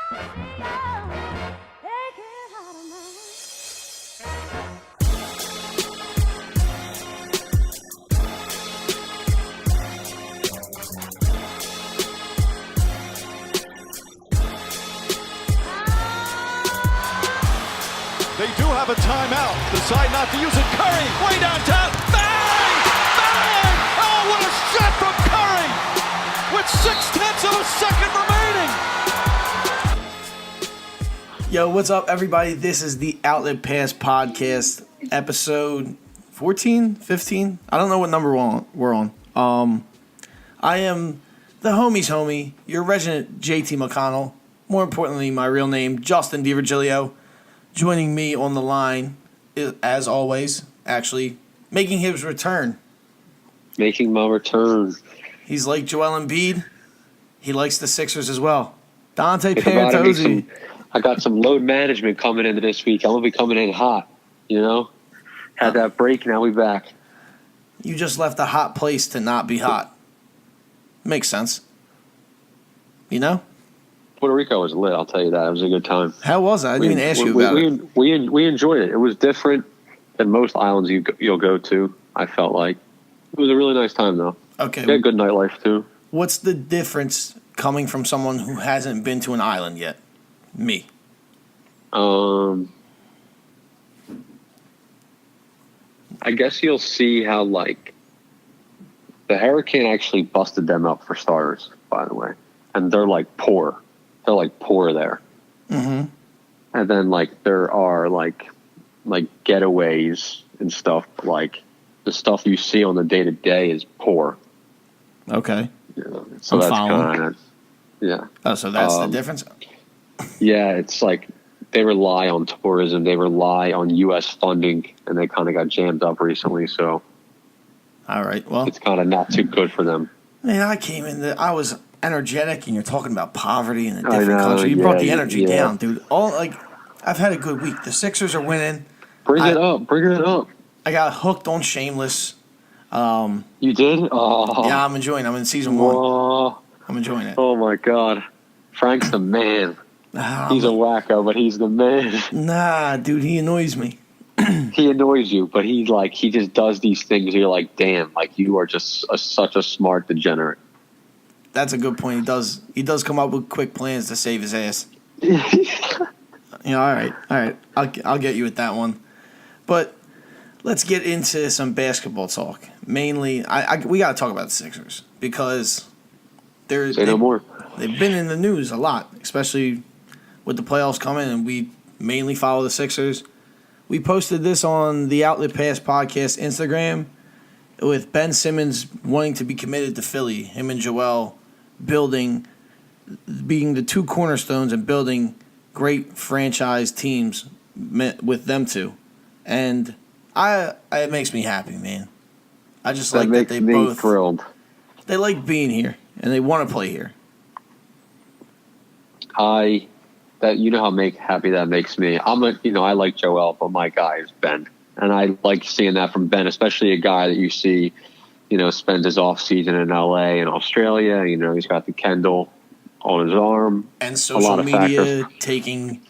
They do have a timeout. Decide not to use it. Curry, way downtown. Bang! Bang! Oh, what a shot from Curry! With 0.6 of a second remaining. Yo, what's up, everybody? This is the Outlet Pass Podcast, episode 14, 15. I don't know what number we're on. I am the homie's homie, your resident JT McConnell. More importantly, my real name, Justin DiVirgilio. Joining me on the line, as always, actually, making his return. Making my return. He's like Joel Embiid. He likes the Sixers as well. Dante Pantozzi. I got some load management coming into this week. I'm going to be coming in hot, you know? Had that break, now we back. You just left a hot place to not be hot. Makes sense. You know? Puerto Rico was lit, I'll tell you that. It was a good time. How was it? I didn't even ask you about it. We enjoyed it. It was different than most islands you'll go to, I felt like. It was a really nice time, though. Okay. We had good nightlife, too. What's the difference coming from someone who hasn't been to an island yet? Me. I guess you'll see how, like, the hurricane actually busted them up for starters, by the way. And they're, like, poor. They're, like, poor there. Mm-hmm. And then, like, there are, like getaways and stuff. Like, the stuff you see on the day-to-day is poor. Okay. Yeah. So that's kind of, yeah. Oh, so that's the difference? Yeah, it's like they rely on tourism. They rely on U.S. funding, and they kind of got jammed up recently. So, all right, well, it's kind of not too good for them. Man, I was energetic, and you're talking about poverty in a different country. You brought the energy down, dude. I've had a good week. The Sixers are winning. Bring it up. I got hooked on Shameless. You did? Oh. Yeah, I'm enjoying it. I'm in season 1. I'm enjoying it. Oh, my God. Frank's the man. He's a wacko, but he's the man. Nah, dude, he annoys me. He annoys you, but he just does these things. You're like, damn, like you are just such a smart degenerate. That's a good point. He does come up with quick plans to save his ass. All right. I'll get you with that one. But let's get into some basketball talk. Mainly, we got to talk about the Sixers because no more. They've been in the news a lot, especially with the playoffs coming, and we mainly follow the Sixers. We posted this on the Outlet Pass Podcast Instagram with Ben Simmons wanting to be committed to Philly, him and Joel being the two cornerstones and building great franchise teams with them two. And it makes me happy, man. I just like that they both thrilled. They like being here and they want to play here. You know how happy that makes me. I like Joel, but my guy is Ben, and I like seeing that from Ben, especially a guy that you see, spends his off season in LA and Australia. He's got the Kendall on his arm, and social media taking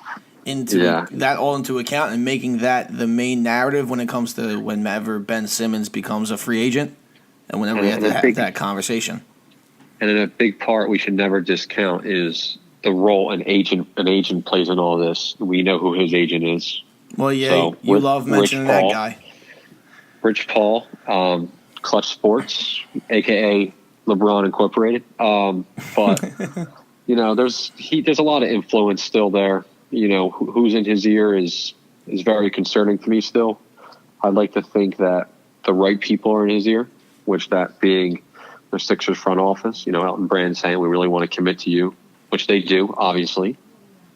that all into account and making that the main narrative when it comes to whenever Ben Simmons becomes a free agent, and whenever we have to have that conversation. And then a big part we should never discount is the role an agent plays in all this. We know who his agent is. Well, yeah, so you love mentioning that guy. Rich Paul, Clutch Sports, a.k.a. LeBron Incorporated. But, there's a lot of influence still there. Who's in his ear is very concerning to me still. I'd like to think that the right people are in his ear, which that being the Sixers front office, Elton Brand saying we really want to commit to you, which they do, obviously.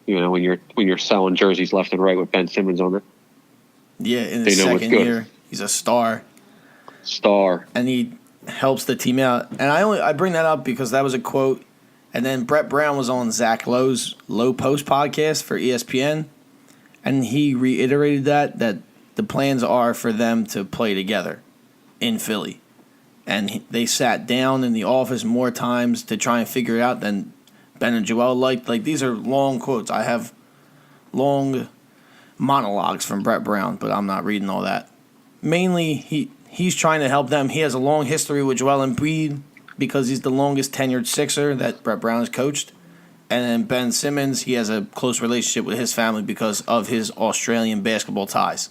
When you're selling jerseys left and right with Ben Simmons on it. Yeah, in his second year, he's a star. And he helps the team out. And I bring that up because that was a quote. And then Brett Brown was on Zach Lowe's Low Post podcast for ESPN, and he reiterated that the plans are for them to play together in Philly. And they sat down in the office more times to try and figure it out than Ben and Joel liked. Like, these are long quotes. I have long monologues from Brett Brown, but I'm not reading all that. Mainly, he's trying to help them. He has a long history with Joel Embiid because he's the longest tenured Sixer that Brett Brown has coached. And then Ben Simmons, he has a close relationship with his family because of his Australian basketball ties.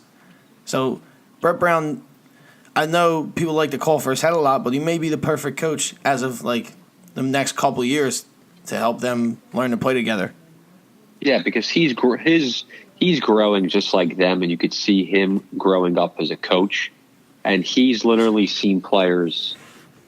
So, Brett Brown, I know people like to call for his head a lot, but he may be the perfect coach as of, like, the next couple of years to help them learn to play together. Yeah, because he's growing just like them, and you could see him growing up as a coach. And he's literally seen players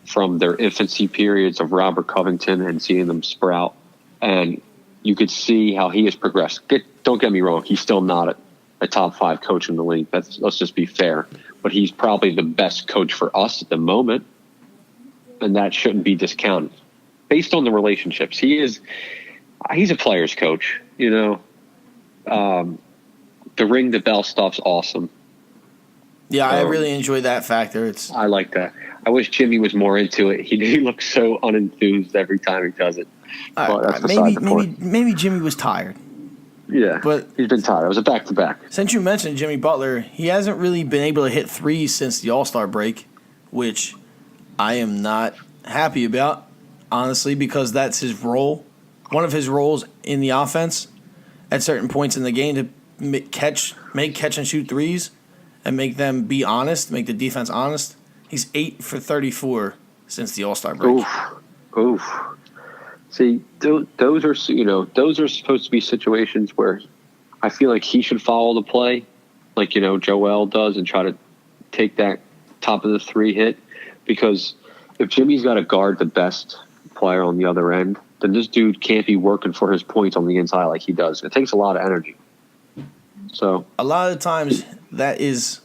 from their infancy periods of Robert Covington and seeing them sprout. And you could see how he has progressed. Don't get me wrong, he's still not a top 5 coach in the league. Let's just be fair. But he's probably the best coach for us at the moment, and that shouldn't be discounted. Based on the relationships, he's a player's coach. You know, the ring the bell stuff's awesome. Yeah, I really enjoy that factor. I like that. I wish Jimmy was more into it. He looks so unenthused every time he does it. Maybe Jimmy was tired. Yeah, but he's been tired. It was a back-to-back. Since you mentioned Jimmy Butler, he hasn't really been able to hit threes since the All-Star break, which I am not happy about, honestly, because that's his role. One of his roles in the offense at certain points in the game to make catch and shoot threes and make them be honest, make the defense honest. He's 8 for 34 since the All-Star break. Oof. See, those are supposed to be situations where I feel like he should follow the play, like, you know, Joel does, and try to take that top of the 3 hit. Because if Jimmy's got to guard the best player on the other end, then this dude can't be working for his points on the inside like he does. It takes a lot of energy. So a lot of the times that is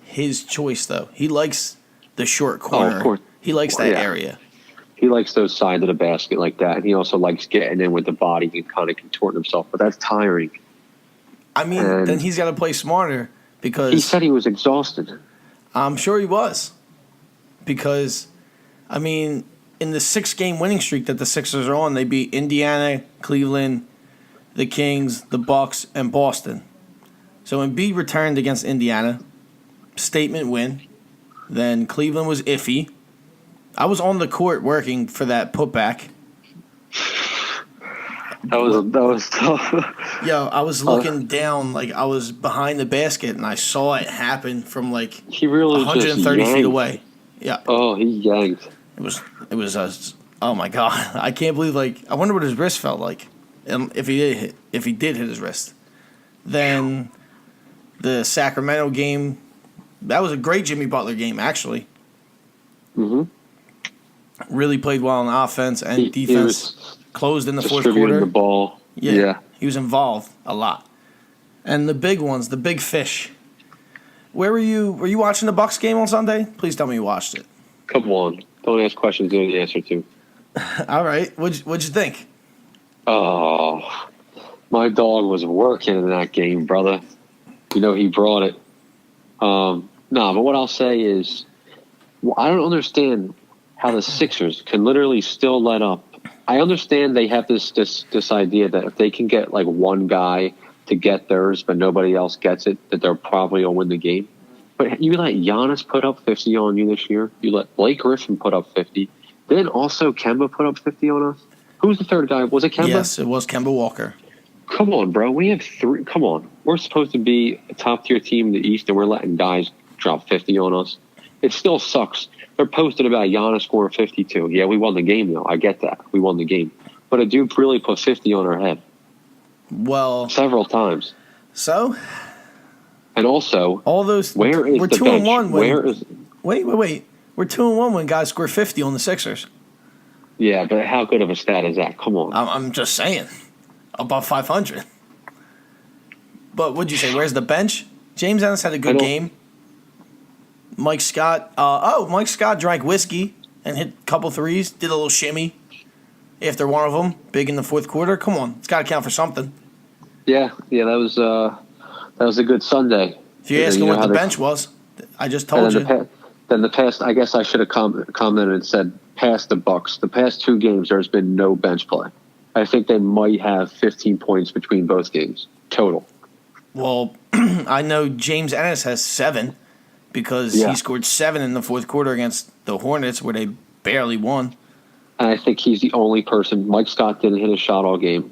his choice, though. He likes the short corner. Oh, of course. He likes that area. He likes those sides of the basket like that, and he also likes getting in with the body and kind of contorting himself. But that's tiring. I mean, then he's got to play smarter because he said he was exhausted. I'm sure he was. Because, I mean, in the 6-game winning streak that the Sixers are on, they beat Indiana, Cleveland, the Kings, the Bucks, and Boston. So Embiid returned against Indiana, statement win. Then Cleveland was iffy. I was on the court working for that putback. That was tough. Yo, I was looking down, like I was behind the basket, and I saw it happen from like he really 130 feet away. Yeah. Oh, he yanked. It was oh my god! I can't believe, like, I wonder what his wrist felt like, if he did hit his wrist. Then the Sacramento game, that was a great Jimmy Butler game, actually. Mm-hmm. Really played well on offense and defense. Closed in the fourth quarter. The ball. Yeah. He was involved a lot. And the big ones, the big fish. Where were you? Were you watching the Bucks game on Sunday? Please tell me you watched it. Come on. Don't ask questions you know the answer to. All right. What'd you think? Oh, my dog was working in that game, brother. You know, he brought it. But what I'll say is, I don't understand how the Sixers can literally still let up. I understand they have this idea that if they can get like one guy to get theirs, but nobody else gets it, that they're probably going to win the game. But you let Giannis put up 50 on you this year. You let Blake Griffin put up 50. Then also Kemba put up 50 on us. Who's the third guy? Was it Kemba? Yes, it was Kemba Walker. Come on, bro. We have 3. Come on. We're supposed to be a top-tier team in the East, and we're letting guys drop 50 on us. It still sucks. They're posting about Giannis scoring 52. Yeah, we won the game, though. I get that. We won the game. But a dude really put 50 on our head. Well, several times. So? And also, all those. Where is we're the 2-1. Where is? Wait. We're 2-1 when guys score 50 on the Sixers. Yeah, but how good of a stat is that? Come on. I'm just saying, above 500. But what'd you say? Where's the bench? James Ennis had a good game. Mike Scott. Mike Scott drank whiskey and hit a couple threes. Did a little shimmy after one of them. Big in the fourth quarter. Come on, it's got to count for something. Yeah. That was a good Sunday. If you're asking what the bench was, I just told you. Then the past, I guess I should have commented and said, past the Bucks, the past 2 games, there's been no bench play. I think they might have 15 points between both games total. Well, I know James Ennis has 7 because he scored 7 in the fourth quarter against the Hornets where they barely won. And I think he's the only person. Mike Scott didn't hit a shot all game.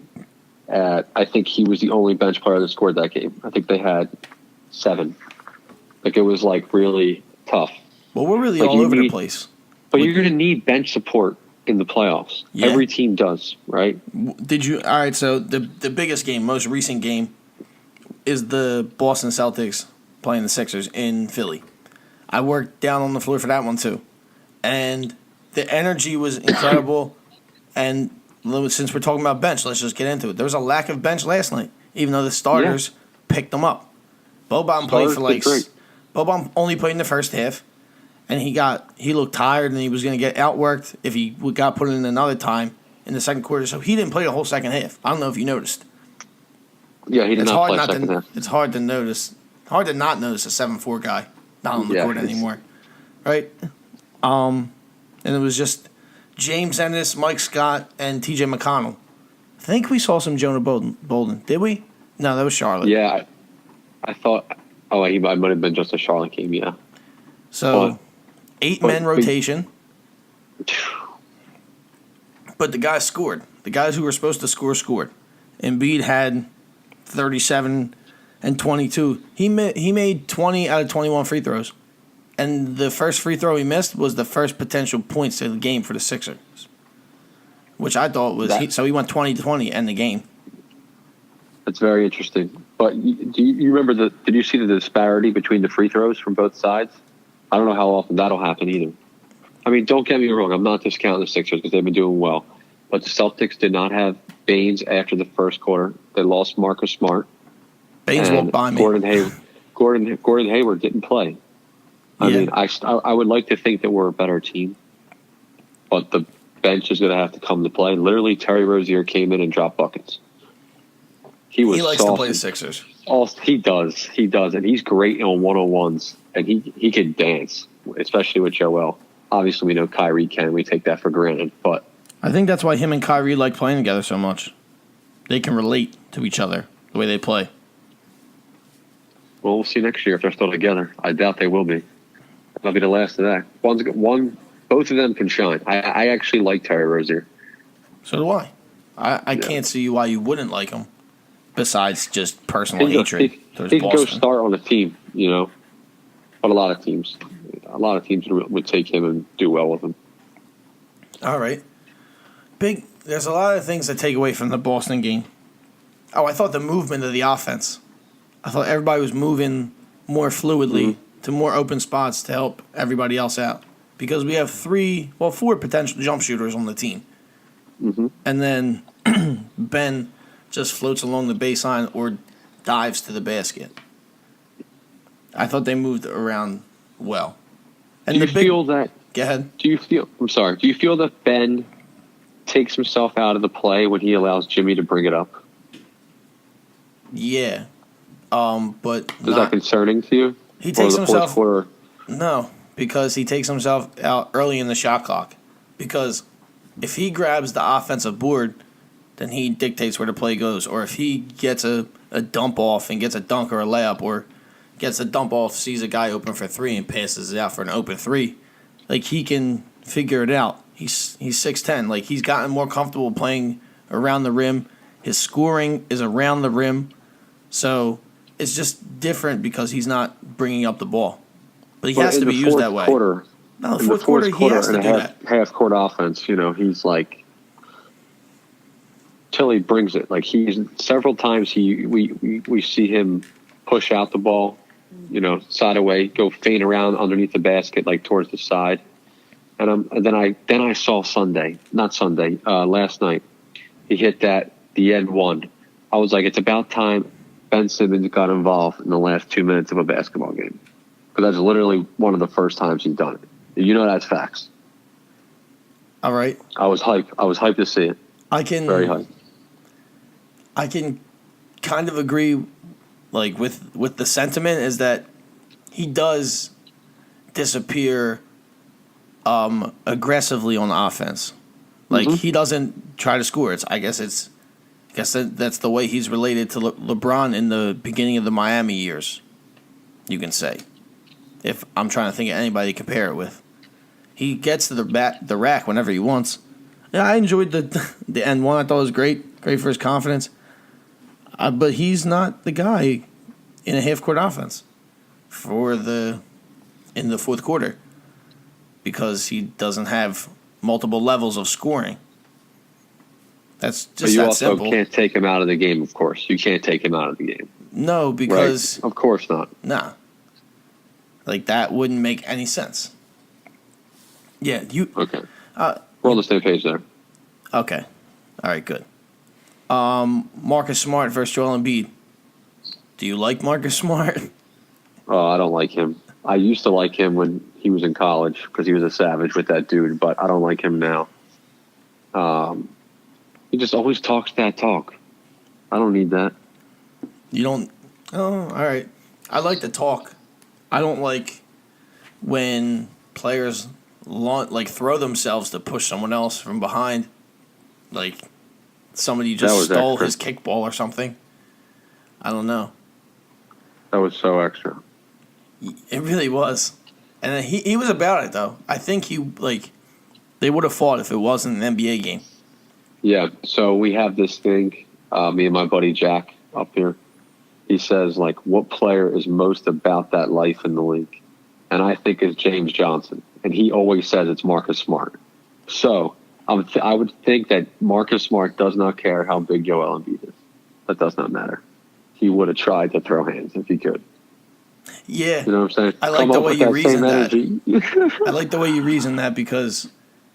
I think he was the only bench player that scored that game. I think they had 7. Like, it was, like, really tough. Well, we're really all over the place. But you're going to need bench support in the playoffs. Yeah. Every team does, right? All right, so the biggest game, most recent game, is the Boston Celtics playing the Sixers in Philly. I worked down on the floor for that one, too. And the energy was incredible. And since we're talking about bench, let's just get into it. There was a lack of bench last night, even though the starters picked them up. Boban played for Boban only played in the first half, and he looked tired, and he was going to get outworked if he got put in another time in the second quarter. So he didn't play the whole second half. I don't know if you noticed. Yeah, he did not play second half. It's hard to notice. Hard to not notice a 7'4" guy not on the court anymore, right? And it was just James Ennis, Mike Scott, and T.J. McConnell. I think we saw some Jonah Bolden. Did we? No, that was Charlotte. Yeah, I thought. Oh, he might have been just a Charlotte game. Yeah. So, 8-man rotation. But the guys scored. The guys who were supposed to score scored. Embiid had 37 and 22. He made 20 out of 21 free throws. And the first free throw he missed was the first potential points of the game for the Sixers. Which I thought was... So he went 20-20 and the game. That's very interesting. But do you remember did you see the disparity between the free throws from both sides? I don't know how often that'll happen either. I mean, don't get me wrong. I'm not discounting the Sixers because they've been doing well. But the Celtics did not have Baines after the first quarter. They lost Marcus Smart. Baines won't buy me. Gordon Hayward didn't play. I mean, I would like to think that we're a better team. But the bench is going to have to come to play. Literally, Terry Rozier came in and dropped buckets. He likes to play the Sixers. He does, and he's great on one-on-ones, and he can dance, especially with Joel. Obviously, we know Kyrie can. We take that for granted, but I think that's why him and Kyrie like playing together so much. They can relate to each other the way they play. Well, we'll see next year if they're still together. I doubt they will be. That'll be the last of that. Both of them can shine. I actually like Terry Rozier. So do I. I can't see why you wouldn't like him. Besides just personal hatred. He could go start on a team, but a lot of teams would take him and do well with him. All right. There's a lot of things to take away from the Boston game. Oh, I thought the movement of the offense. I thought everybody was moving more fluidly to more open spots to help everybody else out. Because we have 4 potential jump shooters on the team. Mm-hmm. And then Ben just floats along the baseline or dives to the basket. I thought they moved around well. And feel that? Go ahead. Do you feel that Ben takes himself out of the play when he allows Jimmy to bring it up? Yeah. But is that concerning to you? He takes himself. No, because he takes himself out early in the shot clock. Because if he grabs the offensive board, then he dictates where the play goes. Or if he gets a dump off and gets a dunk or a layup, or gets a dump off, sees a guy open for 3 and passes it out for an open 3, like, he can figure it out. He's 6'10". Like, he's gotten more comfortable playing around the rim. His scoring is around the rim. So it's just different because he's not bringing up the ball. But he has to be used that way. No, the fourth quarter, he has to do that. Half-court offense, he's like... Till he brings it. Like, several times we see him push out the ball, side away, go feint around underneath the basket, like towards the side. And then I saw last night, he hit the end one. I was like, it's about time Ben Simmons got involved in the last 2 minutes of a basketball game. Because that's literally one of the first times he's done it. That's facts. All right. I was hyped to see it. Very hyped. I can kind of agree, like, with the sentiment is that he does disappear aggressively on offense. Like, he doesn't try to score. I guess that's the way he's related to LeBron in the beginning of the Miami years. You can say, if I'm trying to think of anybody to compare it with, he gets to the rack whenever he wants. Yeah, I enjoyed the end one. I thought it was great for his confidence. But he's not the guy in a half court offense in the fourth quarter, because he doesn't have multiple levels of scoring. That's just that simple. But you also can't take him out of the game, of course. You can't take him out of the game. No, because... Right? Of course not. Nah. Like, that wouldn't make any sense. Yeah, you... Okay. We're on the same page there. Okay. All right, good. Marcus Smart versus Joel Embiid. Do you like Marcus Smart? Oh, I don't like him. I used to like him when he was in college because he was a savage with that dude, but I don't like him now. He just always talks that talk. I don't need that. You don't? Oh, all right. I like the talk. I don't like when players throw themselves to push someone else from behind. Like somebody just stole his kickball or something. I don't know. That was so extra. It really was. And he was about it, though. I think they would have fought if it wasn't an NBA game. Yeah, so we have this thing, me and my buddy Jack up here. He says, what player is most about that life in the league? And I think it's James Johnson. And he always says it's Marcus Smart. So I would think that Marcus Smart does not care how big Joel Embiid is. That does not matter. He would have tried to throw hands if he could. Yeah. You know what I'm saying? I like the way you reason that. I like the way you reason that because,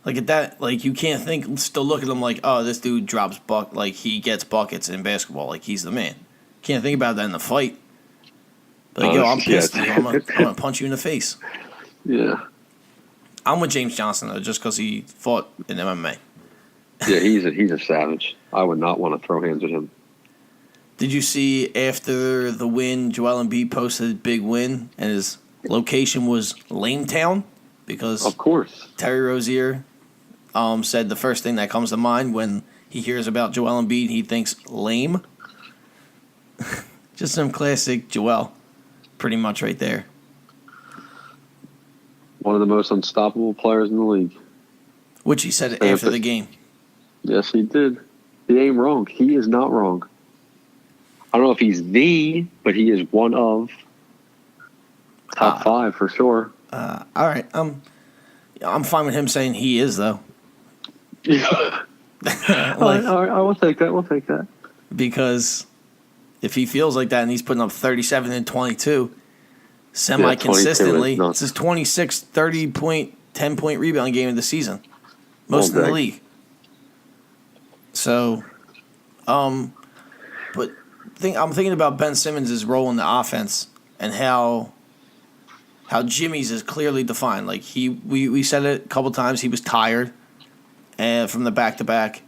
at that, you can't still look at him like, oh, this dude drops he gets buckets in basketball. He's the man. Can't think about that in the fight. I'm pissed. I'm gonna punch you in the face. Yeah. I'm with James Johnson, though, just because he fought in MMA. Yeah, he's a savage. I would not want to throw hands at him. Did you see after the win, Joel Embiid posted a big win, and his location was Lametown? Because of course, Terry Rozier said the first thing that comes to mind when he hears about Joel Embiid, he thinks lame. Just some classic Joel, pretty much right there. One of the most unstoppable players in the league. Which he said after the game. Yes, he did. He ain't wrong. He is not wrong. I don't know if he's but he is one of top 5 for sure. All right. I'm fine with him saying he is, though. Yeah. All right, I will take that. We'll take that. Because if he feels like that and he's putting up 37 and 22 semi-consistently, it's his 26, 30-point, 10-point rebound game of the season. Most in the league. So, but I'm thinking about Ben Simmons' role in the offense and how Jimmy's is clearly defined. We said it a couple times, he was tired from the back-to-back,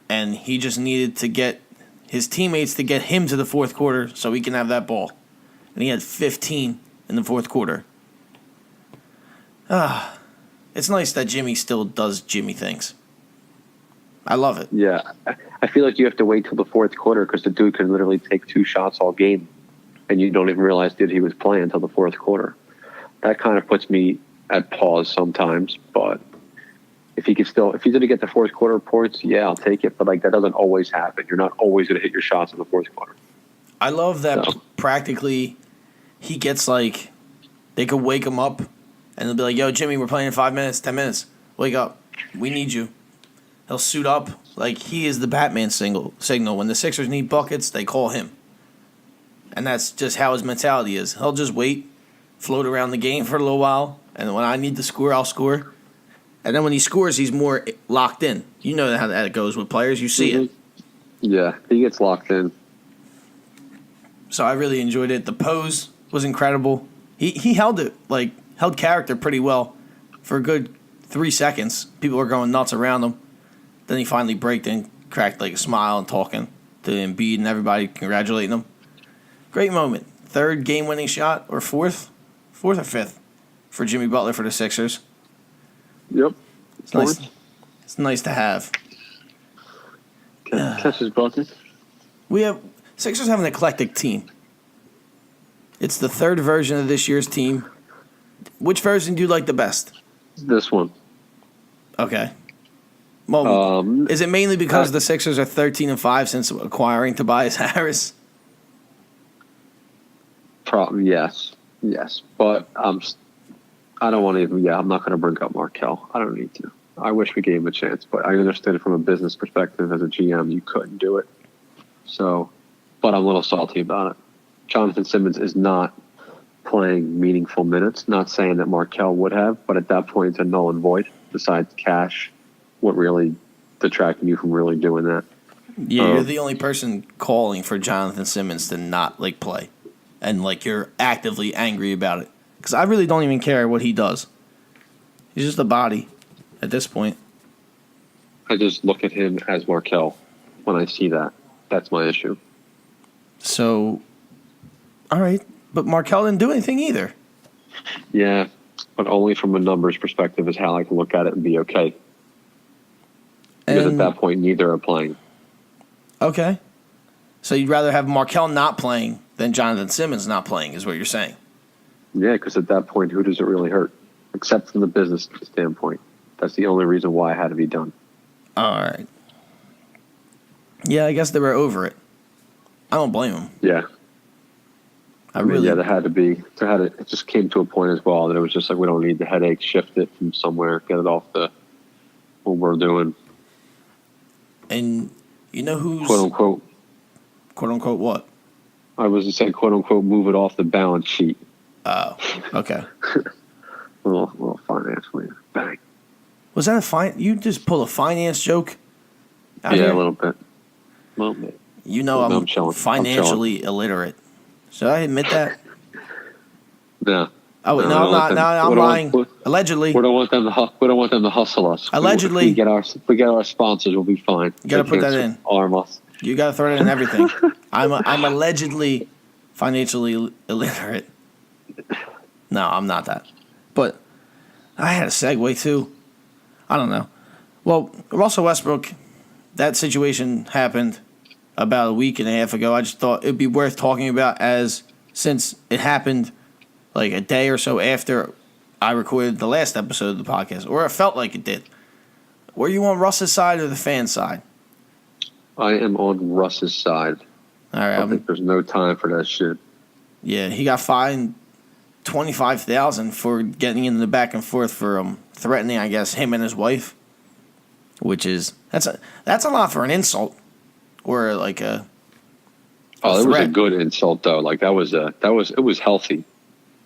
and he just needed to get his teammates to get him to the fourth quarter so he can have that ball. And he had 15 in the fourth quarter. It's nice that Jimmy still does Jimmy things. I love it. Yeah. I feel like you have to wait till the fourth quarter because the dude can literally take 2 shots all game, and you don't even realize that he was playing until the fourth quarter. That kind of puts me at pause sometimes, but if he didn't get the fourth quarter points, yeah, I'll take it. But that doesn't always happen. You're not always going to hit your shots in the fourth quarter. I love that practically he gets they could wake him up and they'll be like, yo, Jimmy, we're playing in 5 minutes, 10 minutes. Wake up. We need you. He'll suit up. He is the Batman signal. When the Sixers need buckets, they call him. And that's just how his mentality is. He'll just wait, float around the game for a little while, and when I need to score, I'll score. And then when he scores, he's more locked in. You know how that goes with players. You see it. Yeah, he gets locked in. So I really enjoyed it. The pose was incredible. He held it, held character pretty well for a good 3 seconds. People were going nuts around him. Then he finally braked and cracked a smile and talking to Embiid and everybody congratulating him. Great moment. 3rd game-winning shot, or 4th? 4th or 5th for Jimmy Butler for the Sixers. Yep. It's nice to have. catches buckets. Sixers have an eclectic team. It's the third version of this year's team. Which version do you like the best? This one. Okay. Well, is it mainly because the Sixers are 13-5 since acquiring Tobias Harris? Probably yes, but I don't want to even. Yeah, I'm not going to bring up Markelle. I don't need to. I wish we gave him a chance, but I understood it from a business perspective. As a GM, you couldn't do it. So, but I'm a little salty about it. Jonathan Simmons is not playing meaningful minutes. Not saying that Markelle would have, but at that point, it's a null and void. Besides cash, what really detracted you from really doing that? Yeah, you're the only person calling for Jonathan Simmons to not play, and you're actively angry about it. Because I really don't even care what he does. He's just a body at this point. I just look at him as Markelle when I see that. That's my issue. So, all right. But Markelle didn't do anything either. Yeah, but only from a numbers perspective is how I can look at it and be okay. Because at that point, neither are playing. Okay. So you'd rather have Markelle not playing than Jonathan Simmons not playing is what you're saying. Yeah, because at that point, who does it really hurt? Except from the business standpoint. That's the only reason why it had to be done. All right. Yeah, I guess they were over it. I don't blame them. Yeah. I mean, there had to be. It just came to a point as well that it was just we don't need the headache. Shift it from somewhere. Get it off what we're doing. And you know who's quote unquote what? I was to say quote unquote move it off the balance sheet. Oh, okay. a little financially. Bang. Was that you just pull a finance joke? Yeah, here? A little bit. You know I'm financially illiterate. Should I admit that? No. Oh no, I'm not. No, I'm lying. Allegedly. We don't want them to hustle us. Allegedly. If we get our sponsors, we'll be fine. You got to put that in. Arm us. You got to throw it in everything. I'm allegedly financially illiterate. No, I'm not that. But I had a segue too. I don't know. Well, Russell Westbrook, that situation happened about a week and a half ago. I just thought it'd be worth talking about since it happened a day or so after I recorded the last episode of the podcast, or it felt like it did. Were you on Russ's side or the fan side? I am on Russ's side. All right. I think there's no time for that shit. Yeah, he got fined $25,000 for getting into the back and forth for threatening, I guess, him and his wife, which is that's a lot for an insult or a it was a good insult though. It was healthy.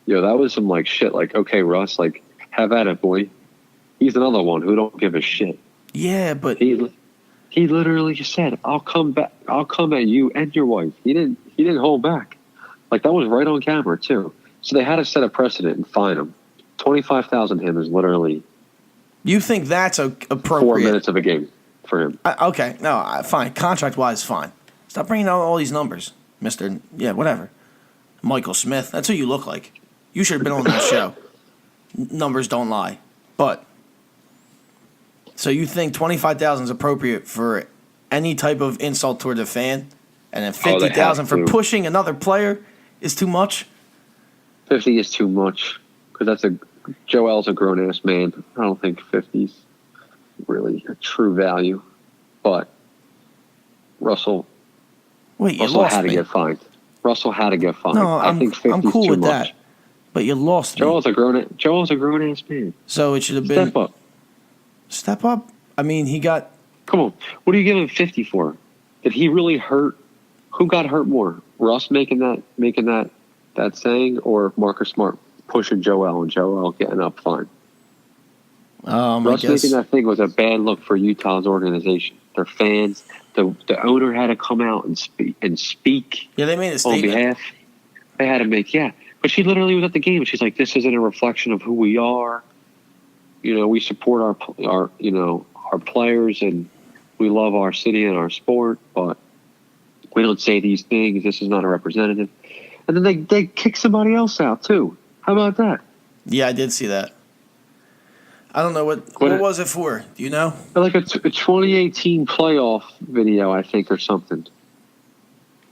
That was some shit. Okay, Russ, have at it, boy. He's another one who don't give a shit. Yeah, but he literally said, "I'll come back. I'll come at you and your wife." He didn't hold back. That was right on camera too. So they had to set a precedent and fine him. $25,000 him is literally. You think that's appropriate? 4 minutes of a game for him. Okay, no, fine. Contract wise, fine. Stop bringing out all these numbers, Mister. Yeah, whatever. Michael Smith. That's who you look like. You should have been on that show. Numbers don't lie. But so you think $25,000 is appropriate for any type of insult toward a fan, and then $50,000 for pushing another player is too much? 50 is too much because Joel's a grown ass man. I don't think 50's really a true value, but Russell had to get fined. Russell had to get fined. No, I think 50's I'm cool too with much. that. But you lost. Joel's a grown ass man. So it should have been step up. Step up. I mean, he got. Come on, what are you giving 50 for? Did he really hurt? Who got hurt more? Russ making that saying, or Marcus Smart pushing Joel and Joel getting up fine? Russ making that thing was a bad look for Utah's organization. Their fans, the owner had to come out and speak. Yeah, they made a statement. On behalf. They had to make, But she literally was at the game and she's like, "This isn't a reflection of who we are. We support our players and we love our city and our sport, but we don't say these things. This is not a representative." And then they kick somebody else out too. How about that? Yeah, I did see that. I don't know what was it for. Do you know? Like a 2018 playoff video, I think, or something.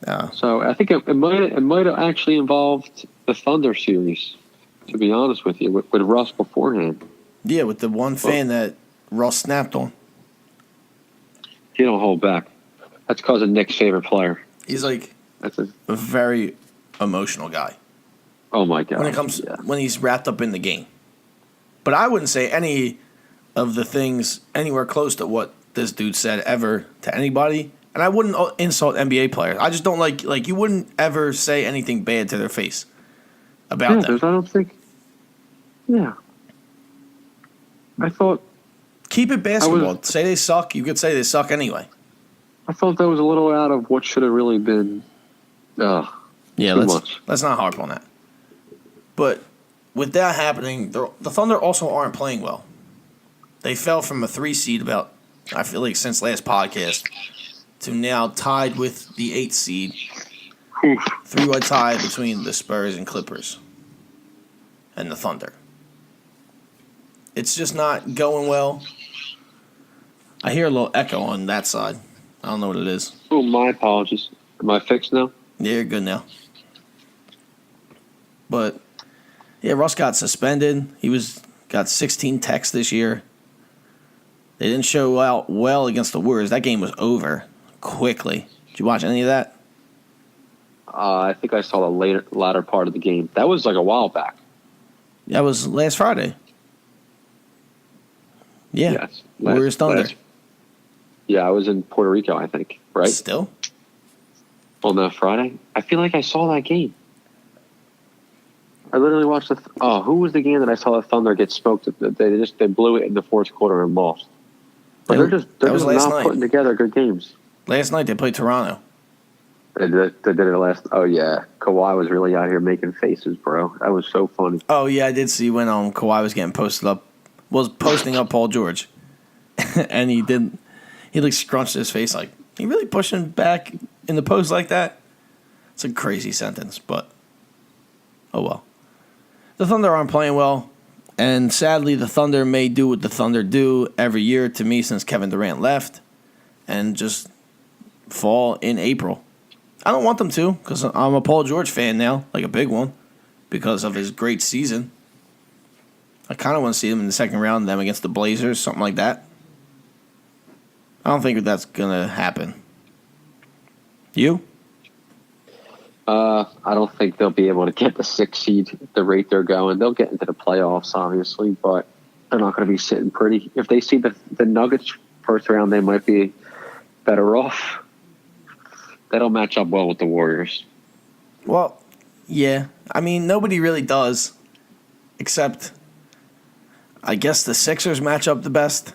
No. So I think it might have actually involved the Thunder series. To be honest with you, with Russ beforehand. Yeah, with the one fan that Russ snapped on. He don't hold back. That's because of Nick's favorite player. He's like a very emotional guy. Oh my God! When he's wrapped up in the game. But I wouldn't say any of the things anywhere close to what this dude said ever to anybody. And I wouldn't insult NBA players. I just don't like you wouldn't ever say anything bad to their face about them. I don't think. Yeah. I thought. Keep it basketball. Say they suck. You could say they suck anyway. I thought that was a little out of what should have really been. Yeah, let's not harp on that. But with that happening, the Thunder also aren't playing well. They fell from a 3 seed about, I feel like, since last podcast, to now tied with the 8 seed. 3-way tie between the Spurs and Clippers and the Thunder. It's just not going well. I hear a little echo on that side. I don't know what it is. Oh, my apologies. Am I fixed now? Yeah, you're good now. But, yeah, Russ got suspended. He got 16 techs this year. They didn't show out well against the Warriors. That game was over quickly. Did you watch any of that? I think I saw the latter part of the game. That was like a while back. That was last Friday. Yeah. Yes. Warriors Thunder. Yeah, I was in Puerto Rico, I think, right? Still? On that Friday? I feel like I saw that game. I literally watched who was the game that I saw the Thunder get smoked? They blew it in the fourth quarter and lost. But they're just not putting together good games. Last night they played Toronto. They did it last. Oh yeah, Kawhi was really out here making faces, bro. That was so funny. Oh yeah, I did see when Kawhi was posting up Paul George, and he didn't. He like scrunched his face like he really pushing back in the post like that. It's a crazy sentence, but oh well. The Thunder aren't playing well, and sadly, the Thunder may do what the Thunder do every year to me since Kevin Durant left, and just fall in April. I don't want them to because I'm a Paul George fan now, like a big one, because of his great season. I kind of want to see them in the second round, them against the Blazers, something like that. I don't think that's going to happen. You? I don't think they'll be able to get the 6 seed at the rate they're going. They'll get into the playoffs, obviously, but they're not going to be sitting pretty. If they see the Nuggets first round, they might be better off. They don't match up well with the Warriors. Well, yeah. I mean, nobody really does, except I guess the Sixers match up the best.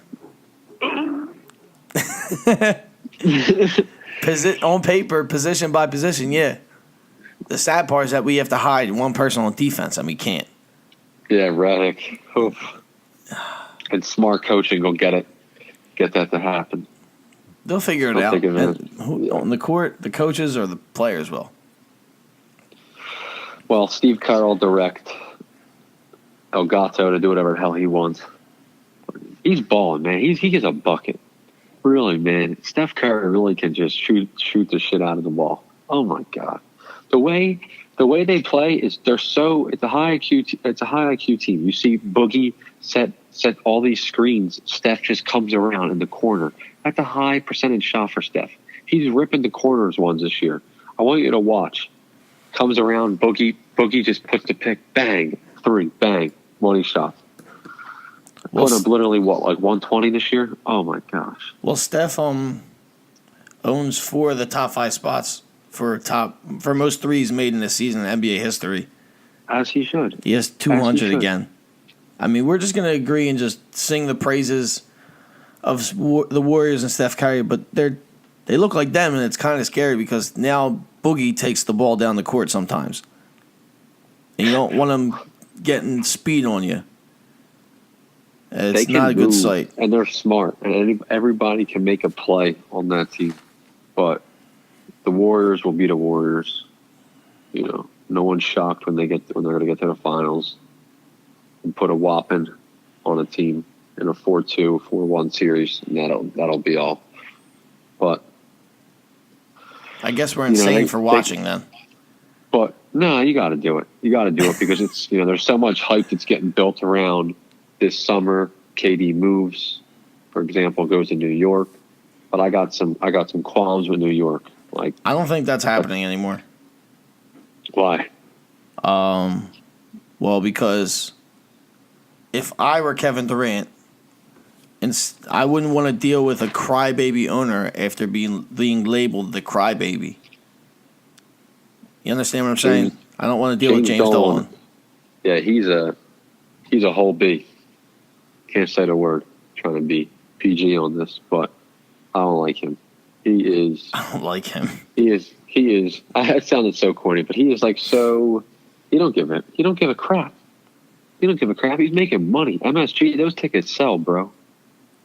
On paper, position by position, yeah. The sad part is that we have to hide one person on defense, and we can't. Yeah, Redick. Oof. And smart coaching will get that to happen. They'll figure it out. On the court, the coaches or the players will. Well, Steve Kerr will direct Elgato to do whatever the hell he wants. He's balling, man. He gets a bucket. Really, man. Steph Curry really can just shoot the shit out of the ball. Oh my God. The way they play is it's a high IQ team. You see Boogie set all these screens. Steph just comes around in the corner. That's a high percentage shot for Steph. He's ripping the corners ones this year. I want you to watch. Comes around, Boogie just puts the pick, bang, 3, bang, money shot. Put him literally like 120 this year? Oh my gosh. Well, Steph owns 4 of the top 5 spots for most threes made in this season in NBA history. As he should. He has 200 again. I mean, we're just going to agree and just sing the praises of the Warriors and Steph Curry, but they look like them, and it's kind of scary because now Boogie takes the ball down the court sometimes. And you don't want him getting speed on you. It's not a good sight. And they're smart, and everybody can make a play on that team. But the Warriors will be the Warriors. You know, no one's shocked when they're going to get to the finals and put a whopping on a team. in a 4-2, 4-1 series, and that'll be all. But I guess we're insane for watching then. But no, you got to do it. You got to do it because it's there's so much hype that's getting built around this summer. KD moves, for example, goes to New York. But I got some qualms with New York. Like, I don't think that's happening anymore. Why? Well, because if I were Kevin Durant, I wouldn't want to deal with a crybaby owner after being labeled the crybaby. You understand what I'm saying? I don't want to deal with James Dolan. Yeah, he's a whole B. Can't say the word. Trying to be PG on this, but I don't like him. I don't like him. He is. It sounded so corny, but he is like so. He don't give a crap. He don't give a crap. He's making money. MSG, those tickets sell, bro.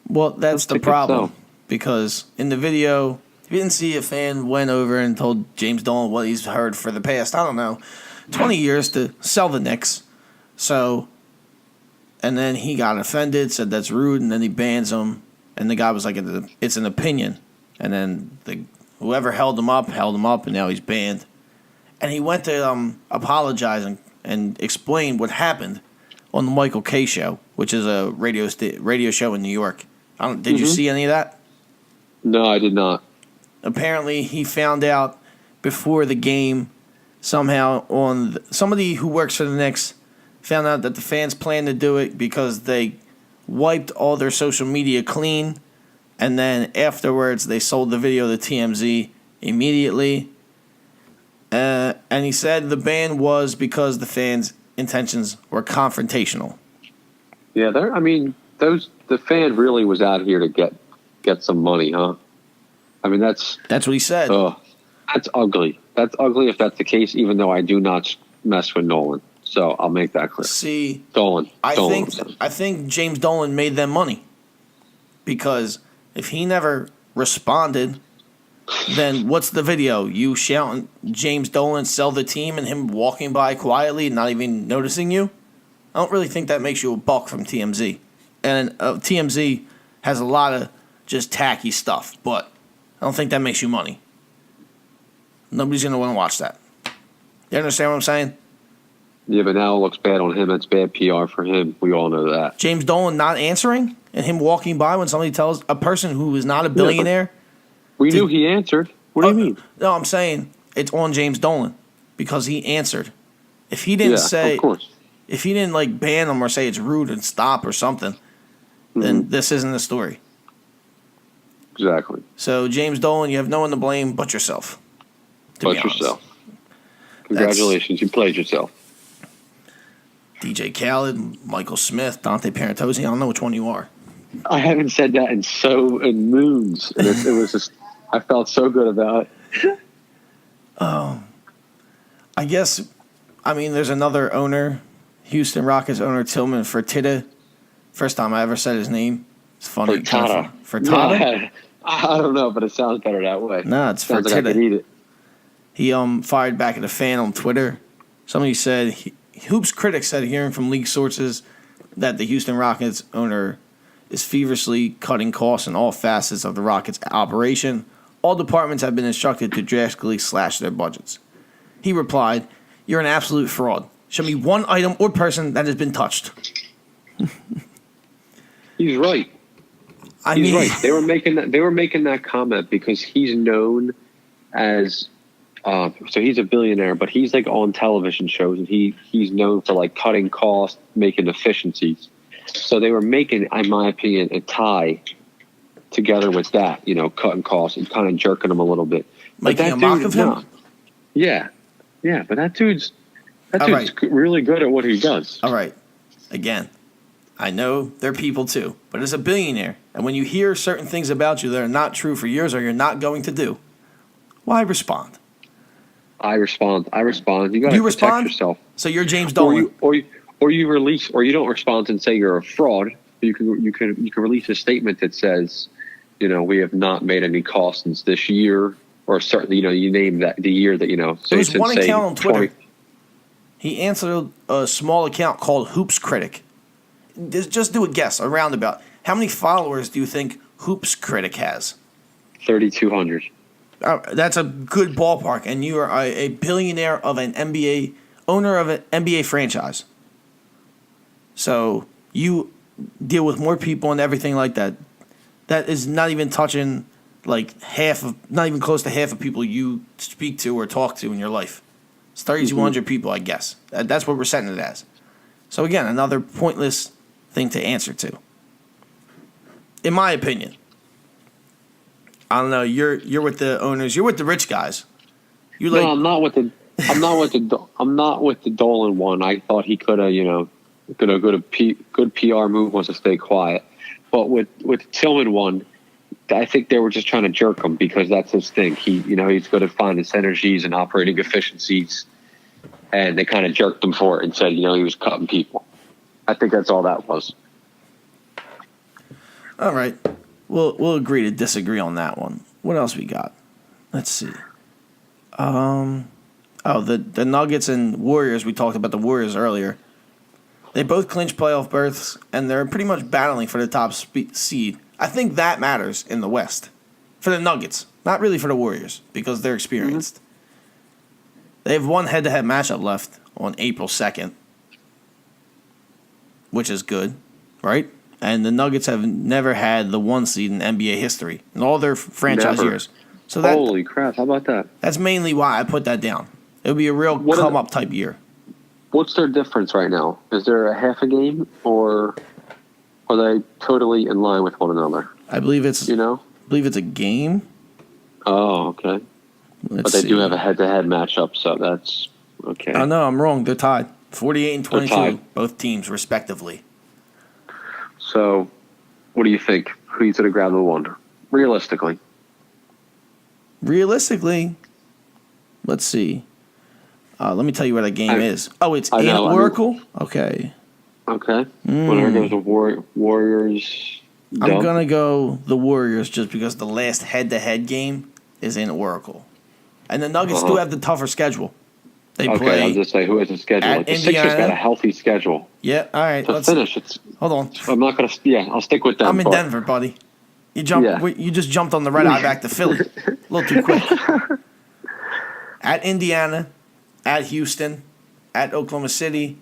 Well, that's the problem. Because in the video, if you didn't see a fan went over and told James Dolan what he's heard for the past, 20 years to sell the Knicks. So, and then he got offended, said that's rude, and then he bans him. And the guy was like, it's an opinion. And then whoever held him up, and now he's banned. And he went to apologize and explain what happened on the Michael Kay show, which is a radio show in New York. Did you see any of that? No, I did not. Apparently, he found out before the game somehow somebody who works for the Knicks found out that the fans planned to do it because they wiped all their social media clean, and then afterwards they sold the video to TMZ immediately. And he said the ban was because the fans' intentions were confrontational. Yeah, the fan really was out here to get some money, huh? I mean, that's what he said. That's ugly. That's ugly if that's the case, even though I do not mess with Nolan. So I'll make that clear. See, Dolan. I think James Dolan made them money because if he never responded, then what's the video? You shouting James Dolan sell the team and him walking by quietly and not even noticing you? I don't really think that makes you a buck from TMZ. And TMZ has a lot of just tacky stuff, but I don't think that makes you money. Nobody's going to want to watch that. You understand what I'm saying? Yeah, but now it looks bad on him. It's bad PR for him. We all know that. James Dolan not answering and him walking by when somebody tells a person who is not a billionaire. We knew he answered. What do you mean? No, I'm saying it's on James Dolan because he answered. If he didn't of course. If he didn't ban him or say it's rude and stop or something, then this isn't the story. Exactly. So James Dolan, you have no one to blame but yourself. But yourself. Congratulations, you played yourself. DJ Khaled, Michael Smith, Dante Parentozzi. I don't know which one you are. I haven't said that in moons. And it was just, I felt so good about it. I guess, there's another owner, Houston Rockets owner Tillman Fertitta. First time I ever said his name. It's funny. Fertitta. Fertitta? No, I don't know, but it sounds better that way. No, it's sounds Fertitta. like I could eat it. He fired back at a fan on Twitter. Somebody said, Hoops critics said hearing from league sources that the Houston Rockets owner is feverishly cutting costs in all facets of the Rockets' operation. All departments have been instructed to drastically slash their budgets. He replied, "You're an absolute fraud. Show me one item or person that has been touched." He's right. He's right. They were making that comment because he's known as so he's a billionaire, but he's on television shows and he's known for cutting costs, making efficiencies. So they were making, in my opinion, a tie together with that, cutting costs and kind of jerking them a little bit. Making a mock of him? No. Yeah, but that dude's really good at what he does. All right. Again, I know they're people too, but as a billionaire, and when you hear certain things about you that are not true for years or you're not going to do, why respond? I respond. You got to protect yourself. So you're James Dolan. Or you release, or you don't respond and say you're a fraud. You can release a statement that says, we have not made any costs since this year, or certainly, you name that the year that So there's one account on Twitter. He answered a small account called Hoops Critic. just do a guess, a roundabout. How many followers do you think Hoops Critic has? 3,200. That's a good ballpark, and you are a billionaire of an NBA owner of an NBA franchise. So you deal with more people and everything like that. That is not even touching like not even close to half of people you speak to or talk to in your life. It's 3,200 people, I guess. That's what we're setting it as. So again, another pointless thing to answer to. In my opinion. I don't know. You're with the owners. You're with the rich guys. No, I'm not with the Dolan one. I thought he could have, good PR move was to stay quiet. But with the Tillman one, I think they were just trying to jerk him because that's his thing. He's good at finding synergies and operating efficiencies, and they kind of jerked him for it and said, he was cutting people. I think that's all that was. All right. We'll agree to disagree on that one. What else we got? Let's see. The Nuggets and Warriors. We talked about the Warriors earlier. They both clinched playoff berths, and they're pretty much battling for the top seed. I think that matters in the West for the Nuggets, not really for the Warriors because they're experienced. They have one head-to-head matchup left on April 2nd, which is good, right? And the Nuggets have never had the 1 seed in NBA history in all their franchise years. So holy crap! How about that? That's mainly why I put that down. It would be a real come-up type year. What's their difference right now? Is there a half a game, or are they totally in line with one another? I believe it's a game. Oh, okay. But they do have a head-to-head matchup, so that's okay. Oh no, I'm wrong. They're tied, 48 and 22, both teams respectively. So, what do you think? Who's going to grab the one? Realistically, let's see. Let me tell you where that game is. Oh, it's in Oracle? Okay. Okay. Whenever goes the Warriors. I'm going to go the Warriors just because the last head-to-head game is in Oracle. And the Nuggets do have the tougher schedule. They play. I'll just say who has a schedule. The Sixers got a healthy schedule. Yeah, all right. Let's finish. Hold on. I'm not going to. Yeah, I'll stick with them. I'm in Denver, buddy. You just jumped on the red eye back to Philly. A little too quick. At Indiana, at Houston, at Oklahoma City,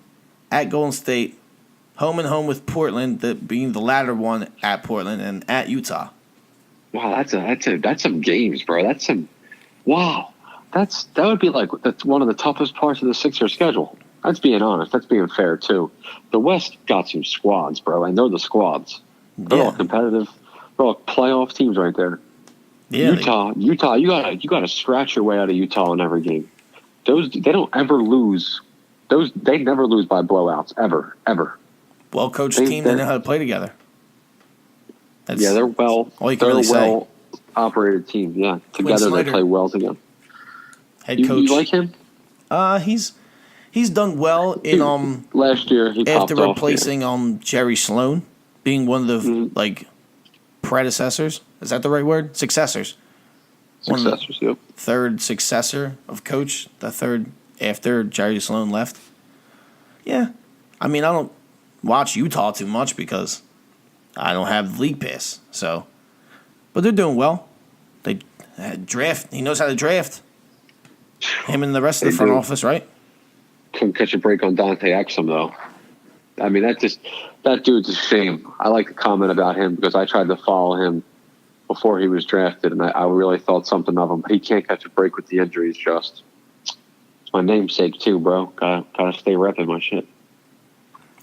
at Golden State, home and home with Portland, being the latter one at Portland, and at Utah. Wow, that's some games, bro. That would be that's one of the toughest parts of the Sixers schedule. That's being honest. That's being fair too. The West got some squads, bro, and they're the squads. They're all competitive. They're all playoff teams right there. Yeah, Utah, you gotta scratch your way out of Utah in every game. They don't ever lose. They never lose by blowouts ever. Well-coached team. They know how to play together. They're well operated team. Yeah, together they play well together. Head coach. You like him? He's done well in last year. He after replacing Jerry Sloan, being one of the predecessors. Is that the right word? Successors. Yep. Third successor of coach. The third after Jerry Sloan left. Yeah, I mean I don't watch Utah too much because I don't have the league pass. So, but they're doing well. They draft. He knows how to draft. Him and the rest of the front office, right? Couldn't catch a break on Dante Exum, though. I mean, that dude's a shame. I like to comment about him because I tried to follow him before he was drafted, and I really thought something of him. But he can't catch a break with the injuries, just. It's my namesake, too, bro. Gotta stay repping my shit.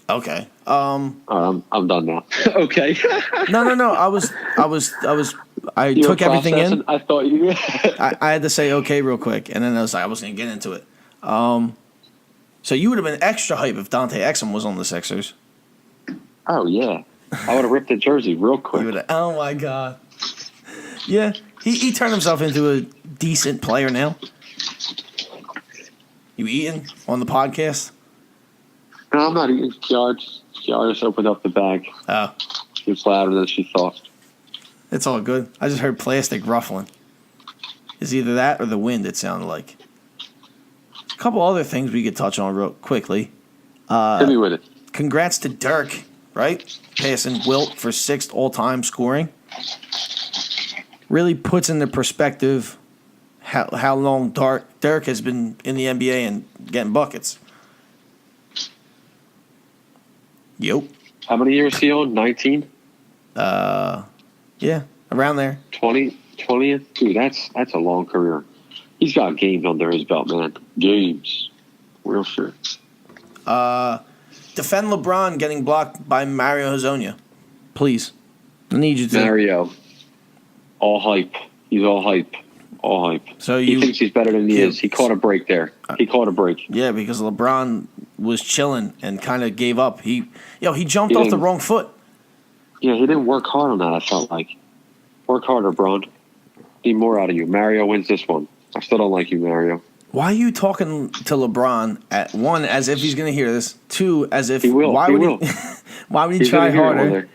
Okay. I'm done now. Okay. No. I took everything in. I thought you. I had to say okay real quick, and then I was going to get into it. So you would have been extra hype if Dante Exum was on the Sixers. Oh yeah, I would have ripped the jersey real quick. Oh my god. Yeah, he turned himself into a decent player now. You eating on the podcast? No, I'm not eating. Kiara just opened up the bag. Oh. It was louder than she thought. It's all good. I just heard plastic ruffling. It's either that or the wind, it sounded like. A couple other things we could touch on real quickly. Hit me with it. Congrats to Dirk, right? Passing Wilt for 6th all-time scoring. Really puts into perspective how long Dirk has been in the NBA and getting buckets. Yep. How many years he on? 19? Yeah, around there. 20th? Dude, that's a long career. He's got games under his belt, man. Games. Real sure. Defend LeBron getting blocked by Mario Hezonja. Please. I need you to. Mario. All hype. He's all hype. All hype. So he thinks he's better than he is. He caught a break there. He caught a break. Yeah, because LeBron was chilling and kind of gave up. He jumped off the wrong foot. Yeah, he didn't work hard on that, I felt like. Work harder, Bron. Need more out of you. Mario wins this one. I still don't like you, Mario. Why are you talking to LeBron at one as if he's going to hear this? Two, as if he will. Why would he try harder?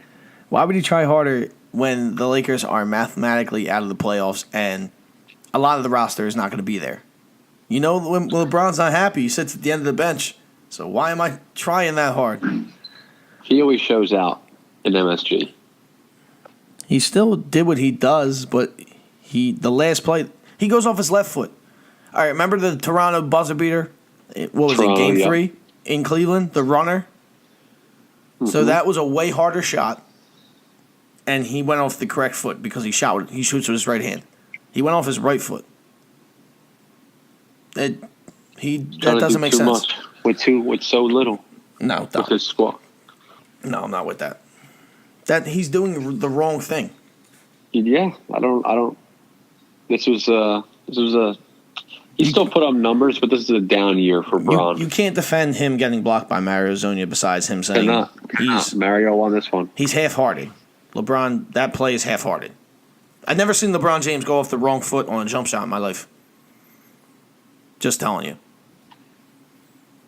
Why would he try harder when the Lakers are mathematically out of the playoffs and a lot of the roster is not going to be there? You know, when LeBron's not happy, he sits at the end of the bench. So why am I trying that hard? He always shows out in MSG. He still did what he does, but the last play, he goes off his left foot. All right, remember the Toronto buzzer beater? What was it, Game 3 in Cleveland? The runner? Mm-hmm. So that was a way harder shot, and he went off the correct foot because he shoots with his right hand. He went off his right foot. That doesn't make sense. Much with so little. No, with his squad. No, I'm not with that. That he's doing the wrong thing. Yeah, I don't. This was a. He still put up numbers, but this is a down year for Bron. You can't defend him getting blocked by Mario Hezonja besides him saying Mario won this one. He's half-hearted. LeBron, that play is half-hearted. I've never seen LeBron James go off the wrong foot on a jump shot in my life. Just telling you.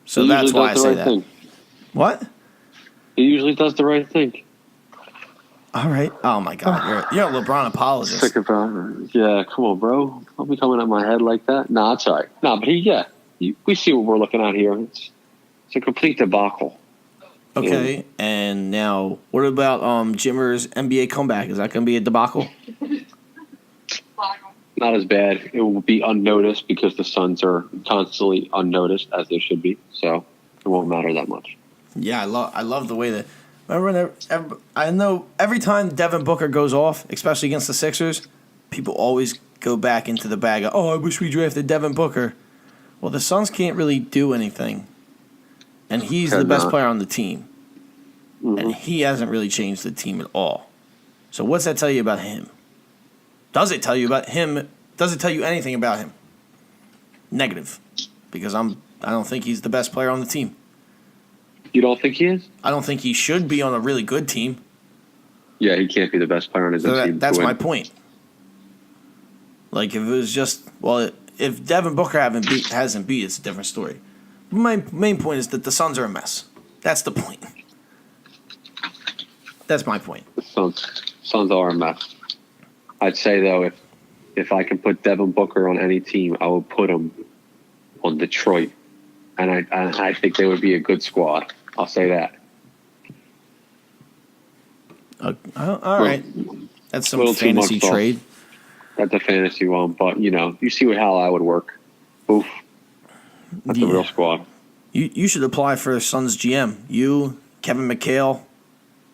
So that's why I say that. Thing. What? He usually does the right thing. All right. Oh, my God. You're a LeBron apologist. Sick about it. Yeah, come on, bro. Don't be coming at my head like that. Nah, it's all right. Nah, but we see what we're looking at here. It's a complete debacle. Okay, and now what about Jimmer's NBA comeback? Is that going to be a debacle? Not as bad. It will be unnoticed because the Suns are constantly unnoticed, as they should be. So it won't matter that much. Yeah, I love the way that. Remember, I know every time Devin Booker goes off, especially against the Sixers, people always go back into the bag of, oh, I wish we drafted Devin Booker. Well, the Suns can't really do anything, and he's the best player on the team, and he hasn't really changed the team at all. So what's that tell you about him? Does it tell you about him? Does it tell you anything about him? Negative, because I don't think he's the best player on the team. You don't think he is? I don't think he should be on a really good team. Yeah, he can't be the best player on his team. That's my point. Like, if it was just, if Devin Booker hasn't beat, it's a different story. My main point is that the Suns are a mess. That's the point. That's my point. The Suns are a mess. I'd say, though, if I can put Devin Booker on any team, I would put him on Detroit. And I think they would be a good squad. I'll say that. All right. That's some fantasy trade. That's a fantasy one, but, you see how I would work. Oof. That's a real squad. You should apply for Suns GM. You, Kevin McHale,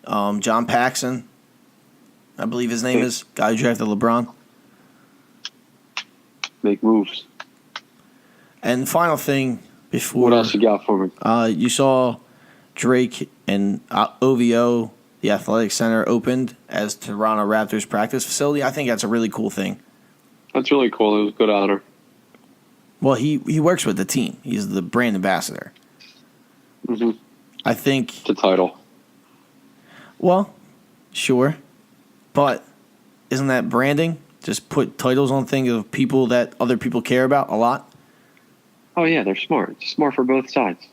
John Paxson, I believe his name is, guy who drafted LeBron. Make moves. And final thing before... What else you got for me? You saw Drake and OVO, the athletic center, opened as Toronto Raptors practice facility. I think that's a really cool thing. That's really cool. It was a good honor. Well, he works with the team. He's the brand ambassador. Mm-hmm. I think... It's a title. Well, sure. But isn't that branding? Just put titles on things of people that other people care about a lot? Oh, yeah, they're smart. It's smart for both sides.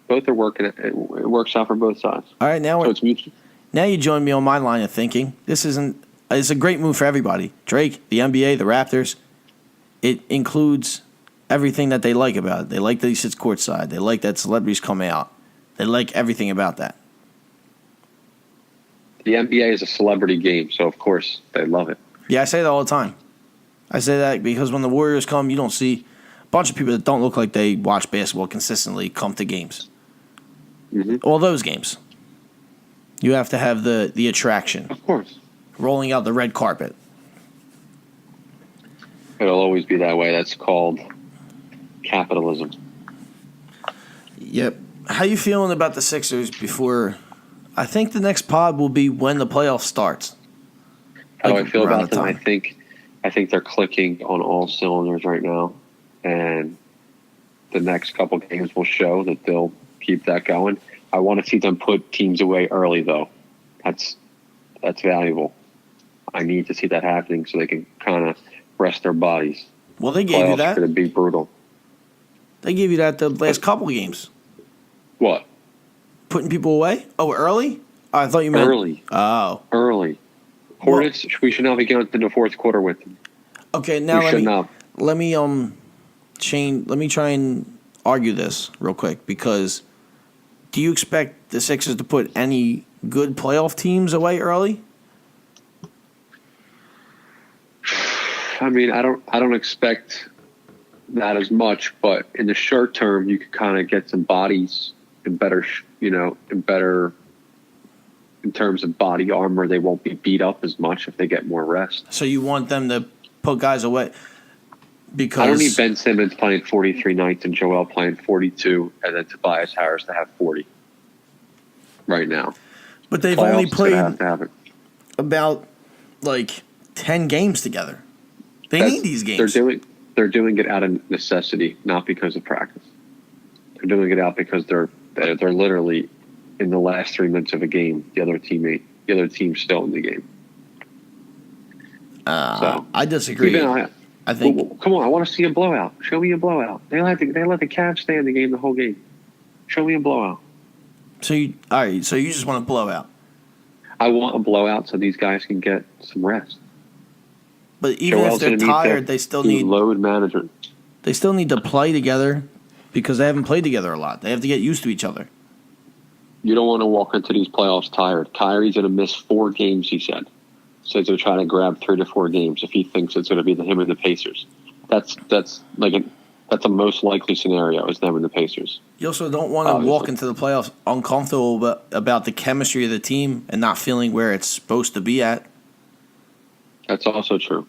Both are working. It works out for both sides. All right, now it's mutual. Now you join me on my line of thinking. It's a great move for everybody. Drake, the NBA, the Raptors. It includes everything that they like about it. They like that he sits courtside. They like that celebrities come out. They like everything about that. The NBA is a celebrity game, so of course they love it. Yeah, I say that all the time. I say that because when the Warriors come, you don't see a bunch of people that don't look like they watch basketball consistently come to games. Mm-hmm. All those games. You have to have the attraction. Of course. Rolling out the red carpet. It'll always be that way. That's called capitalism. Yep. How you feeling about the Sixers before? I think the next pod will be when the playoff starts. How do I feel around about them? I think they're clicking on all cylinders right now, and the next couple games will show that they'll keep that going. I want to see them put teams away early, though. That's valuable. I need to see that happening so they can kind of rest their bodies. Well, they gave you that. Playoffs are going to be brutal. They gave you that the last couple of games. What? Putting people away? Oh, early? Oh, I thought you meant Early. Oh. Early. Hornets, we should not be going into the fourth quarter with them. Okay, now we should not. let me try and argue this real quick, because do you expect the Sixers to put any good playoff teams away early? I mean, I don't expect that as much, but in the short term, you could kind of get some bodies in better, in terms of body armor. They won't be beat up as much if they get more rest. So you want them to put guys away because I don't need Ben Simmons playing 43 nights and Joel playing 42, and then Tobias Harris to have 40 right now. But they've Playoffs only played have to have it. about 10 games together. They need these games. They're doing it out of necessity, not because of practice. They're doing it out because they're literally in the last 3 minutes of a game. The other team's still in the game. I disagree. I think. Well, come on, I want to see a blowout. Show me a blowout. They let the Cavs stay in the game the whole game. Show me a blowout. So you just want a blowout. I want a blowout so these guys can get some rest. But even if they're tired, they still need load management. They still need to play together because they haven't played together a lot. They have to get used to each other. You don't want to walk into these playoffs tired. Kyrie's going to miss 4 games, he said. So he's going to try to grab 3 to 4 games if he thinks it's going to be him and the Pacers. That's a most likely scenario is them and the Pacers. You also don't want to walk into the playoffs uncomfortable about the chemistry of the team and not feeling where it's supposed to be at. That's also true.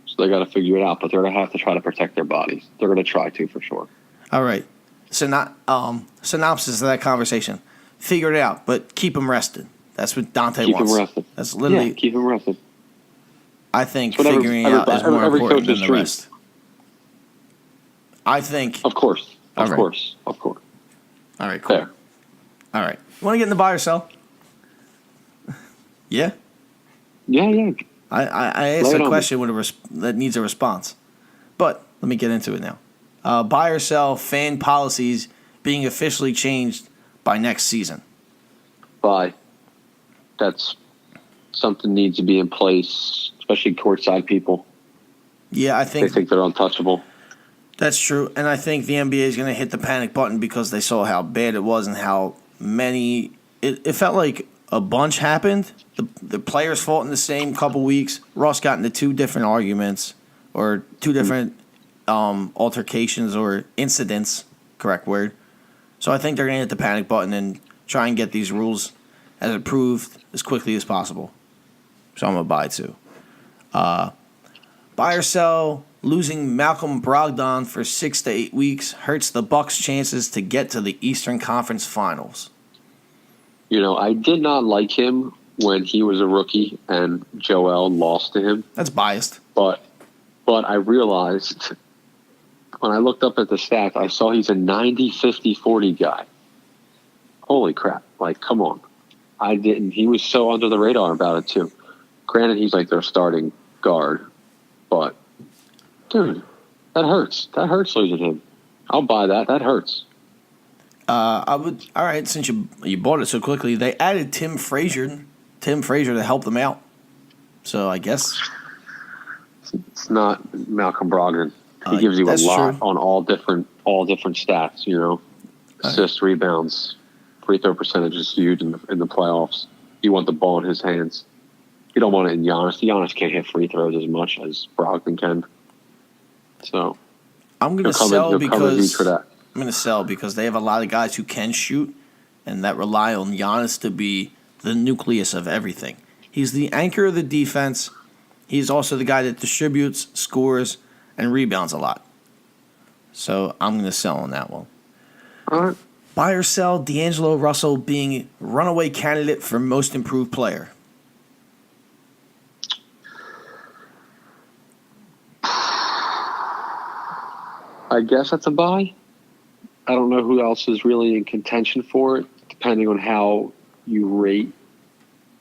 So they got to figure it out, but they're going to have to try to protect their bodies. They're going to try to, for sure. All right. Synopsis of that conversation. Figure it out, but keep them rested. That's what Dante wants. Keep them rested. That's literally. Yeah, keep them rested. I think figuring it out is more important than the rest. I think. Of course. Of right. course. Of course. All right, cool. Fair. All right. You want to get in the buy or sell? Yeah? Yeah. I asked a question that needs a response. But let me get into it now. Buy or sell fan policies being officially changed by next season. Buy. That's something needs to be in place, especially courtside people. Yeah, I think. They think they're untouchable. That's true. And I think the NBA is going to hit the panic button because they saw how bad it was and how many. It felt like a bunch happened. The players fought in the same couple weeks. Russ got into 2 different arguments or 2 different altercations or incidents, correct word. So I think they're going to hit the panic button and try and get these rules as approved as quickly as possible. So I'm going to buy too. Buy or sell, losing Malcolm Brogdon for 6 to 8 weeks hurts the Bucks' chances to get to the Eastern Conference Finals. I did not like him when he was a rookie and Joel lost to him. That's biased. But I realized when I looked up at the stats, I saw he's a 90, 50, 40 guy. Holy crap. Come on. He was so under the radar about it too. Granted, he's their starting guard, but dude, that hurts. That hurts losing him. I'll buy that. That hurts. I would. All right, since you bought it so quickly, they added Tim Frazier to help them out. So I guess it's not Malcolm Brogdon. He gives you a lot on all different stats. Assists, rebounds, free throw percentage is huge in the playoffs. You want the ball in his hands. You don't want it in Giannis. Giannis can't hit free throws as much as Brogdon can. So I'm going to sell because they have a lot of guys who can shoot and that rely on Giannis to be the nucleus of everything. He's the anchor of the defense. He's also the guy that distributes, scores, and rebounds a lot. So I'm going to sell on that one. All right. Buy or sell D'Angelo Russell being runaway candidate for most improved player. I guess that's a buy. I don't know who else is really in contention for it, depending on how you rate.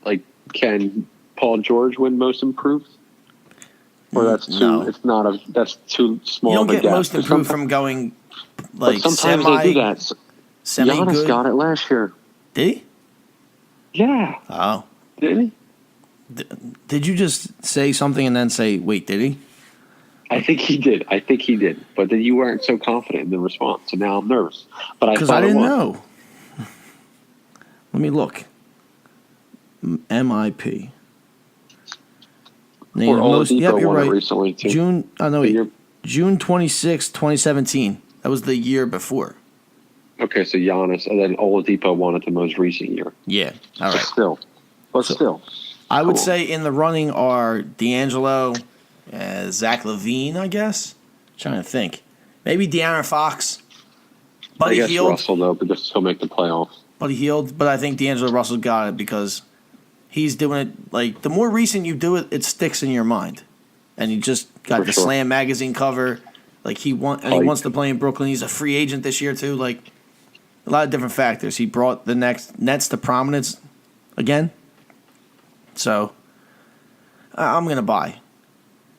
Like, can Paul George win most improved? Or that's too. No. It's not a. That's too small. You of don't a get gap. most improved from going like but sometimes they do that. Semi Giannis good. got it last year. Did he? Yeah. Oh. Didn't he? Did you just say something and then say, wait, did he? I think he did. But then you weren't so confident in the response, so now I'm nervous. But Because I didn't know. Let me look. MIP. Or Oladipo won it recently too. June 26, 2017. That was the year before. Okay, so Giannis, and then Oladipo won it the most recent year. Yeah, all right. Still. I would say in the running are D'Angelo, Zach LaVine, I guess. Trying to think. Maybe De'Aaron Fox. Buddy I guess Hield. Russell, though, because he'll make the playoffs. Buddy Hield, but I think D'Angelo Russell got it because he's doing it. Like, the more recent you do it, it sticks in your mind. And he just got the Slam magazine cover. Like, he wants to play in Brooklyn. He's a free agent this year, too. Like, a lot of different factors. He brought the Nets to prominence again. So, I'm going to buy.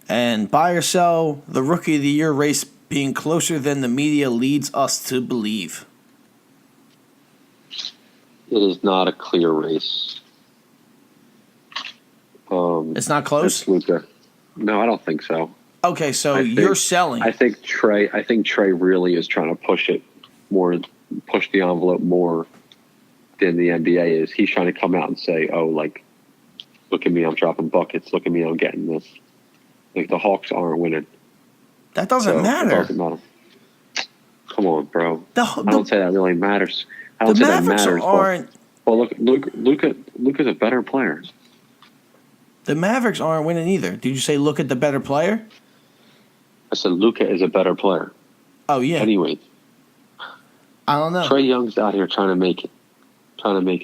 And buy or sell the Rookie of the Year race being closer than the media leads us to believe. It is not a clear race. It's not close? It's Luka. No, I don't think so. Okay, so you're selling. I think Trey really is trying to push the envelope more than the NBA is. He's trying to come out and say, "Oh, like, look at me, I'm dropping buckets. Look at me, I'm getting this." Like, the Hawks aren't winning. That doesn't matter. It doesn't matter. Come on, bro. I don't say that really matters. I don't say that matters. Well, look, Luka's a better player. The Mavericks aren't winning either. Did you say look at the better player? I said Luka is a better player. Oh, yeah. Anyway. I don't know. Trae Young's out here trying to make it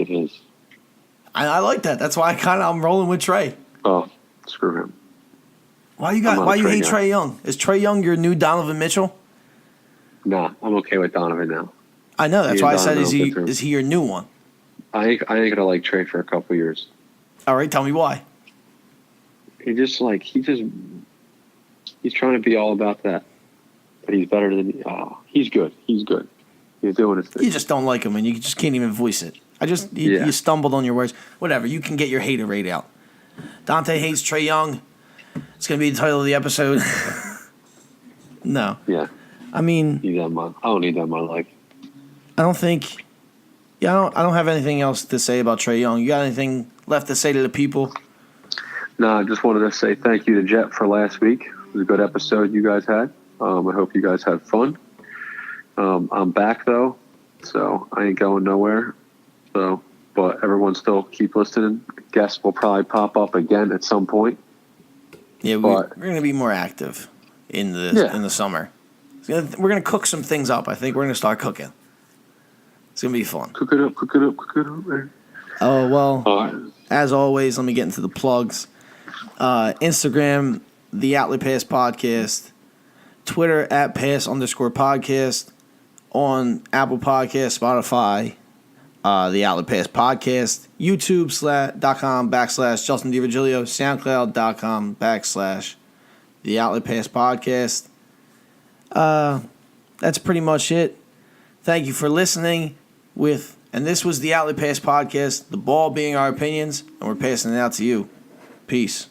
his. I like that. That's why I'm rolling with Trae. Oh, screw him. Why you hate Trae Young? Is Trae Young your new Donovan Mitchell? Nah, I'm okay with Donovan now. I know. That's why I said is he your new one? I ain't gonna like Trae for a couple years. All right, tell me why. He's trying to be all about that, but he's better than. Oh, he's good. He's good. He's doing his thing. You just don't like him, and you just can't even voice it. You stumbled on your words. Whatever. You can get your hater rate out. Dante hates Trae Young. It's gonna be the title of the episode. No. Yeah. I mean, I don't need that in my life. I don't think. Yeah, I don't have anything else to say about Trae Young. You got anything left to say to the people? No, I just wanted to say thank you to Jet for last week. It was a good episode you guys had. I hope you guys had fun. I'm back though, so I ain't going nowhere. So, but everyone still keep listening. Guests will probably pop up again at some point. Yeah, we're going to be more active in the summer. We're going to cook some things up. I think we're going to start cooking. It's going to be fun. Cook it up, man. Oh, well, as always, let me get into the plugs. Instagram, The Outlet Pass Podcast. Twitter, @pass_podcast. On Apple Podcasts, Spotify, The Outlet Pass Podcast. YouTube.com/Justin DiVirgilio. SoundCloud.com/The Outlet Pass Podcast. That's pretty much it. Thank you for listening and this was the Outlet Pass Podcast, the ball being our opinions, and we're passing it out to you. Peace.